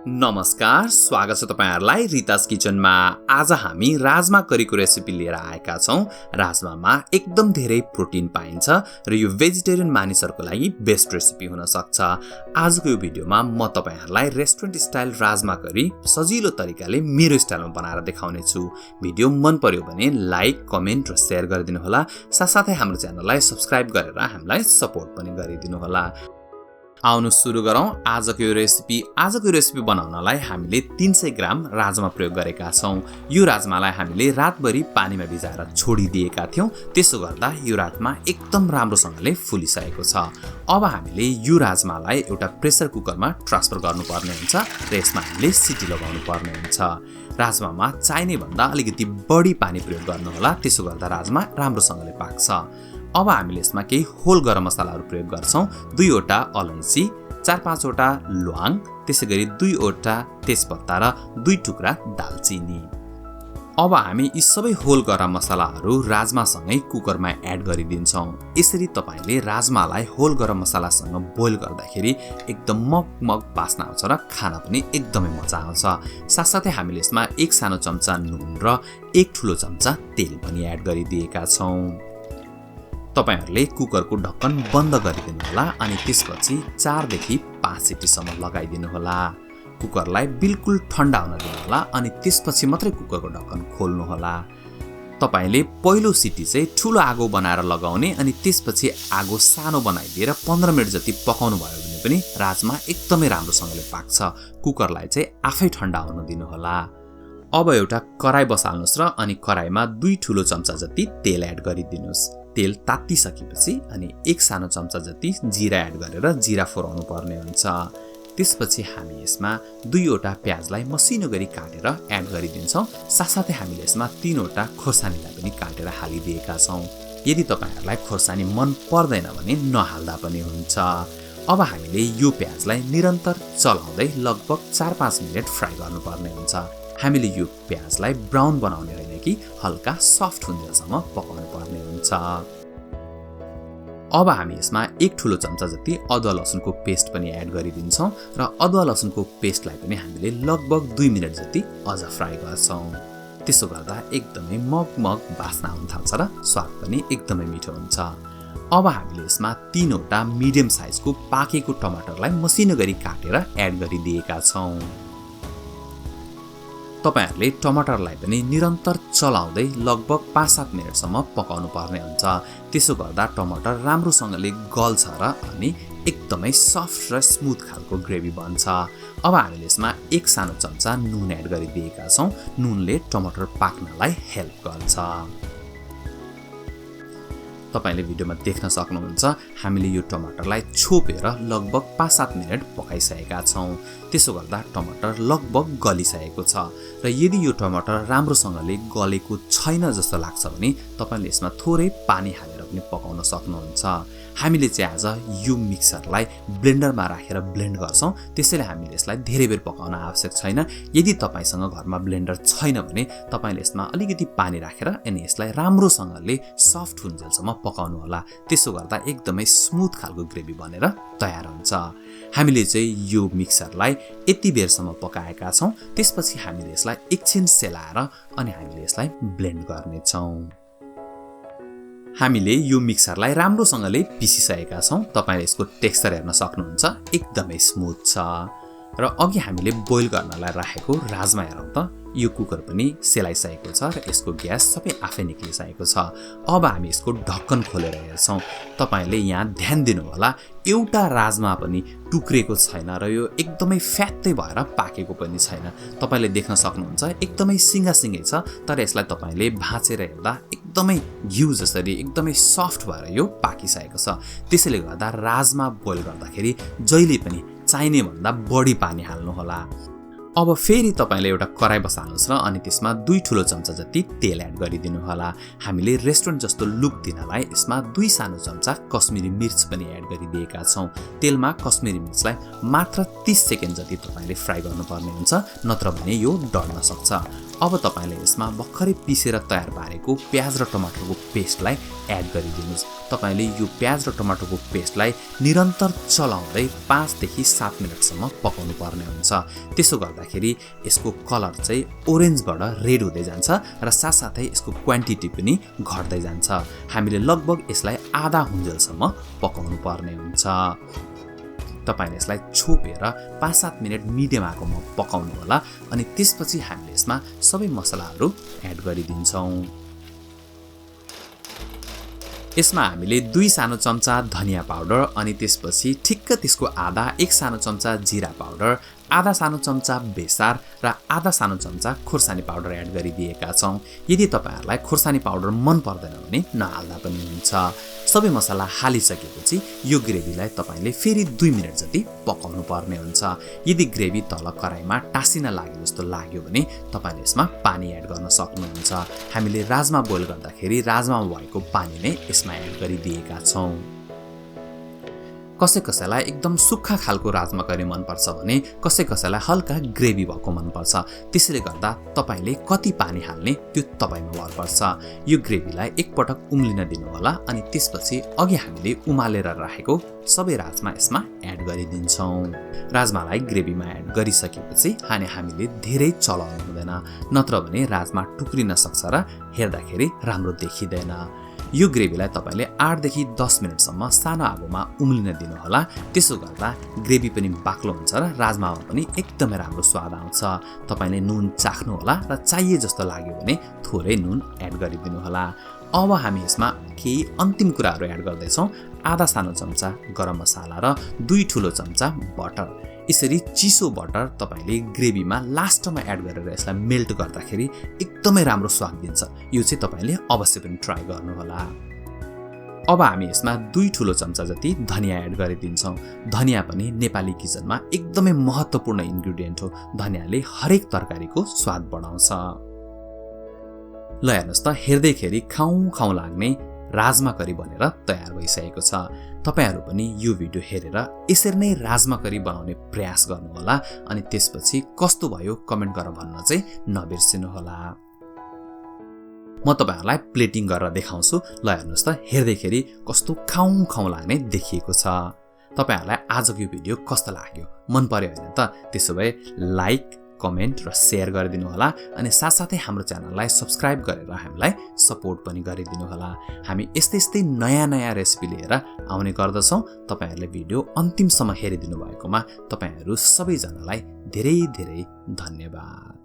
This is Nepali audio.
नमस्कार, स्वागत छ तपाईहरुलाई रितास किचनमा। आज हामी राजमा करीको रेसिपी लिएर आएका छौं। राजमामा एकदम धेरै प्रोटिन पाइन्छ र यो भेजिटेरियन मानिसहरुको लागि बेस्ट रेसिपी हुन सक्छ। आजको यो भिडियोमा म तपाईहरुलाई रेस्टुरेन्ट स्टाइल राजमा करी सजिलो तरिकाले मेरो स्टाइलमा बनाएर देखाउने छु। भिडियो मन पर्यो भने लाइक, कमेन्ट र शेयर गरिदिनु होला। साथसाथै हाम्रो च्यानललाई सब्स्क्राइब गरेर हामीलाई सपोर्ट पनि गरिदिनु होला। आउनु सुरु गरौं आजको यो रेसिपी बनाउनलाई हामीले 300 ग्राम राजमा प्रयोग गरेका छौं। यो राजमालाई हामीले रातभरि पानीमा भिजाएर छोडिदिएका थियौं। त्यसो गर्दा यो रातमा एकदम राम्रोसँगले फुलिसकेको छ। अब हामीले यो राजमालाई एउटा प्रेसर कुकरमा ट्रान्सफर गर्नुपर्ने हुन्छ र यसमा हामीले सिटी लगाउनु पर्ने हुन्छ। राजमामा चाहिने भन्दा अलिकति बढी पानी प्रयोग गर्नु होला, त्यसो गर्दा राजमा राम्रोसँगले पाक्छ। अब हामीले यसमा केही होल गरम मसलाहरु प्रयोग गर्छौं। 2 वटा अलैंची, 4-5 वटा ल्वाङ, त्यसैगरी 2 वटा तेजपत्ता र 2 टुक्रा दालचिनी। अब हामी यी सबै होल गरम मसलाहरु राजमासँगै कुकरमा एड गरिदिन्छौं। यसरी तपाईले राजमालाई होल गरम मसलासँग बोइल गर्दाखेरि एकदम मगमग बास्ना आउँछ र खान पनि एकदमै मजा आउँछ। साथसाथै हामीले यसमा 1 सानो चम्चा नुन र 1 ठूलो चम्चा तेल पनि एड गरिदिएका छौं। तपाईहरुले कुकरको ढक्कन बन्द गरिदिनु होला अनि त्यसपछि 4 देखि 5 सिटीसम्म लगाइदिनु होला। कुकरलाई बिल्कुल ठण्डा हुन दिनु होला अनि त्यसपछि मात्रै कुकरको ढक्कन खोल्नु होला। तपाईले पहिलो सिटी चाहिँ ठूलो आगो बनाएर लगाउने अनि त्यसपछि आगो सानो बनाइदिएर 15 मिनेट जति पकाउनु भयो भने पनि राजमा एकदमै राम्रोसँगले पाक्छ। कुकरलाई चाहिँ आफै ठण्डा हुन दिनु होला। अब एउटा कराई बसाल्नुस् र अनि कराईमा 2 ठूलो चम्चा जति तेल एड गरिदिनुस्। तेल तातिसकेपछि अनि 1 सानो चम्चा जति जीरा एड गरेर जीरा फोराउनु पर्ने हुन्छ। त्यसपछि हामी यसमा 2 वटा प्याजलाई मसिनो गरी काटेर एड गरिदिन्छौं। साथसाथै हामीले यसमा 3 वटा खोर्सानीलाई पनि काटेर हालिदिएका छौं। यदि तपाईहरुलाई खोर्सानी मन पर्दैन भने नहाल्दा पनि हुन्छ। अब हामीले यो प्याजलाई निरन्तर चलाउँदै लगभग 4-5 मिनेट फ्राई गर्नुपर्ने हुन्छ। हामीले यो प्याजलाई ब्राउन बनाउने हैन कि हल्का सफ्ट हुन्जेलसम्म पकाउनु पर्ने हुन्छ। अब हामी यसमा 1 ठूलो चम्चा जति अदुवा लसुनको पेस्ट पनि एड गरिदिन्छौं र अदुवा लसुनको पेस्टलाई पनि हामीले लगभग 2 मिनेट जति अझ फ्राई गर्छौं। त्यसो गर्दा एकदमै मगमग बास्ना आउन थाल्छ र स्वाद पनि एकदमै मिठो हुन्छ। अब हामीले यसमा 3 वटा मिडियम साइजको पाकेको टमाटरलाई मसिनो गरी काटेर एड गरिदिएका छौं। तपाईहरुले टमाटरलाई पनि निरन्तर चलाउँदै लगभग 5-7 मिनेटसम्म पकाउनु पर्ने हुन्छ। त्यसो गर्दा टमाटर राम्रोसँगले गल्छ र अनि एकदमै सफ्ट र स्मुथ खालको ग्रेभी बन्छ। अब हामीले यसमा 1 सानो चम्चा नुन एड गरिदिएका छौं। नुनले टमाटर पाक्नलाई हेल्प गर्छ। तपाईले भिडियोमा देख्न सक्नुहुन्छ हामीले यो टमाटरलाई छोपेर लगभग 5-7 मिनेट पकाइसकेका छौं। त्यसो गर्दा टमाटर लगभग गलिसकेको छ र यदि यो टमाटर राम्रोसँगले गलेको छैन जस्तो लाग्छ भने तपाईले यसमा थोरै पानी हालेर पनि पकाउन सक्नुहुन्छ। हामीले चाहिँ आज यो मिक्सरलाई ब्लेन्डरमा राखेर ब्लेन्ड गर्छौं, त्यसैले हामीले यसलाई धेरै बेर पकाउन आवश्यक छैन। यदि तपाईसँग घरमा ब्लेन्डर छैन भने तपाईले यसमा अलिकति पानी राखेर अनि यसलाई राम्रोसँगले सफ्ट हुन्जेलसम्म पकाउनु होला। त्यसो गर्दा एकदमै स्मुथ खालको ग्रेभी बनेर तयार हुन्छ। हामीले चाहिँ यो मिक्सरलाई यति बेरसम्म पकाएका छौं। त्यसपछि हामीले यसलाई एकछिन सेलाएर अनि हामीले यसलाई ब्लेन्ड गर्ने छौं। हामीले यो मिक्सरलाई राम्रोसँगले पिसिसकेका छौं। तपाईले यसको टेक्सचर हेर्न सक्नुहुन्छ, एकदमै स्मुथ छ। र अघि हामीले बोइल गर्नलाई राखेको राजमा हेरौं त यो कुकर पनि सेलाइसकेको छ र यसको ग्यास सबै आफै निक्लिसकेको छ। अब हामी यसको ढक्कन खोलेर हेर्छौं। तपाईले यहाँ ध्यान दिनु होला, एउटा राजमा पनि टुक्रेको छैन र यो एकदमै फ्यात्तै भएर पाकेको पनि छैन। तपाईले देख्न सक्नुहुन्छ एकदमै सिंगासिंगै छ, तर यसलाई तपाईले भाँचेर हेर्दा एकदमै घिउ जसरी एकदमै सफ्ट भएर यो पाकिसकेको छ। त्यसैले गर्दा राजमा बोइल गर्दाखेरि जहिले पनि चाहिने भन्दा बढी पानी हाल्नु होला। अब फेरि तपाईले एउटा कराई बसाल्नुस् र अनि त्यसमा 2 ठूलो चम्चा जति तेल एड गरिदिनु होला। हामीले रेस्टुरेन्ट जस्तो लुक दिनलाई यसमा 2 सानो चम्चा कश्मीरी मिर्च पनि एड गरिदिएका छौं। तेलमा कश्मीरी मिर्चलाई मात्र 30 सेकेन्ड जति तपाईले फ्राई गर्नुपर्ने हुन्छ, नत्र भने यो डढ्न सक्छ। अब तपाईले यसमा भर्खरै पिसेर तयार पारेको प्याज र टमाटरको पेस्टलाई एड गरिदिनुस्। तपाईले यो प्याज र टमाटरको पेस्टलाई निरन्तर चलाउँदै 5 देखि 7 मिनेटसम्म पकाउनु पर्ने हुन्छ। त्यसो गर्दाखेरि यसको कलर चाहिँ ओरेन्जबाट रेड हुँदै जान्छ र साथसाथै यसको क्वान्टिटी पनि घट्दै जान्छ। हामीले लगभग यसलाई आधा हुन्जेलसम्म पकाउनु पर्ने हुन्छ। तपाईले यसलाई छोपेर 5-7 मिनेट मिडियम आगोमा पकाउनु होला अनि त्यसपछि हामीले यसमा सबै मसलाहरू एड गरिदिन्छौँ। यसमा हामीले 2 सानो चम्चा धनिया पाउडर अनि त्यसपछि ठिक्क त्यसको आधा 1 सानो चम्चा जिरा पाउडर, आधा सानो चम्चा बेसार र आधा सानो चम्चा खुर्सानी पाउडर एड गरिदिएका छौं। यदि तपाईहरुलाई खुर्सानी पाउडर मन पर्दैन भने नहाल्दा पनि हुन्छ। सबै मसला हालिसकेपछि यो ग्रेभीलाई तपाईले फेरि 2 मिनेट जति पकाउनु पर्ने हुन्छ। यदि ग्रेभी तल कराईमा टासिन लागे जस्तो लाग्यो भने तपाईले यसमा पानी एड गर्न सक्नुहुन्छ। हामीले राजमा बोइल गर्दाखेरि राजमा भएको पानी नै यसमा एड गरिदिएका छौं। कसैलाई एकदम सुक्खा खालको राजमा करी मन पर्छ भने कसैलाई हल्का ग्रेभी भएको मन पर्छ। त्यसैले गर्दा तपाईले कति पानी हाल्ने त्यो तपाईमा भर पर्छ। यो ग्रेभीलाई एक पटक उम्लिन दिनु होला अनि त्यसपछि अघि हामीले उमालेर राखेको सबै राजमा यसमा एड गरिदिन्छौं। राजमालाई ग्रेभीमा एड गरिसकेपछि हामीले धेरै चलाउनु हुँदैन, नत्र भने राजमा टुक्रिन सक्छ र हेर्दाखेरि राम्रो देखिदैन। यो ग्रेभीलाई तपाईले 8 देखि 10 मिनेटसम्म सानो आगोमा उम्लिन दिनु होला। त्यसो गर्दा ग्रेभी पनि बाक्लो हुन्छ र राजमामा पनि एकदमै राम्रो स्वाद आउँछ। तपाईले नुन चाख्नु होला र चाहिए जस्तो लाग्यो भने थोरै नुन एड गरिदिनु होला। अब हामी यसमा केही अन्तिम कुराहरू एड गर्दै छौं। आधा सानो चम्चा गरम मसाला र 2 ठूलो चम्चा बटर। यसरी चिसो बटर तपाईले ग्रेभीमा लास्टमा एड गरेर यसलाई मेल्ट गर्दाखेरि एकदमै राम्रो स्वाद दिन्छ। यो चाहिँ तपाईले अवश्य पनि ट्राई गर्नु होला। अब हामी यसमा 2 ठूलो चम्चा जति धनिया एड गरिदिन्छौं। धनिया पनि नेपाली किचनमा एकदमै महत्त्वपूर्ण इन्ग्रेडिएन्ट हो। धनियाले हरेक तरकारीको स्वाद बढाउँछ। ल हेर्नुस् त, हेर्दैखेरि खाउँ लाग्ने राजमा करी बनेर तयार भइसकेको छ। तपाईहरु पनि यो भिडियो हेरेर यसरी नै राजमा करी बनाउने प्रयास गर्नु होला अनि त्यसपछि कस्तो भयो कमेन्ट गरेर भन्न चाहिँ नबिर्सिनु होला। म तपाईहरुलाई प्लेटिङ गरेर देखाउँछु। ल हेर्नुस् त, हेर्दैखेरि कस्तो खाउँ लाग्ने देखिएको छ। तपाईहरुलाई आजको यो भिडियो कस्तो लाग्यो, मन पर्यो हैन त? त्यसो भए लाइक, कमेन्ट र शेयर गरिदिनु होला अनि साथसाथै हाम्रो च्यानललाई सब्स्क्राइब गरेर हामीलाई सपोर्ट पनि गरिदिनु होला। हामी यस्तै नयाँ रेसिपी लिएर आउने गर्दछौं। तपाईहरुले भिडियो अन्तिमसम्म हेरिदिनु भएकोमा तपाईहरु सबैजनालाई धेरै धन्यवाद।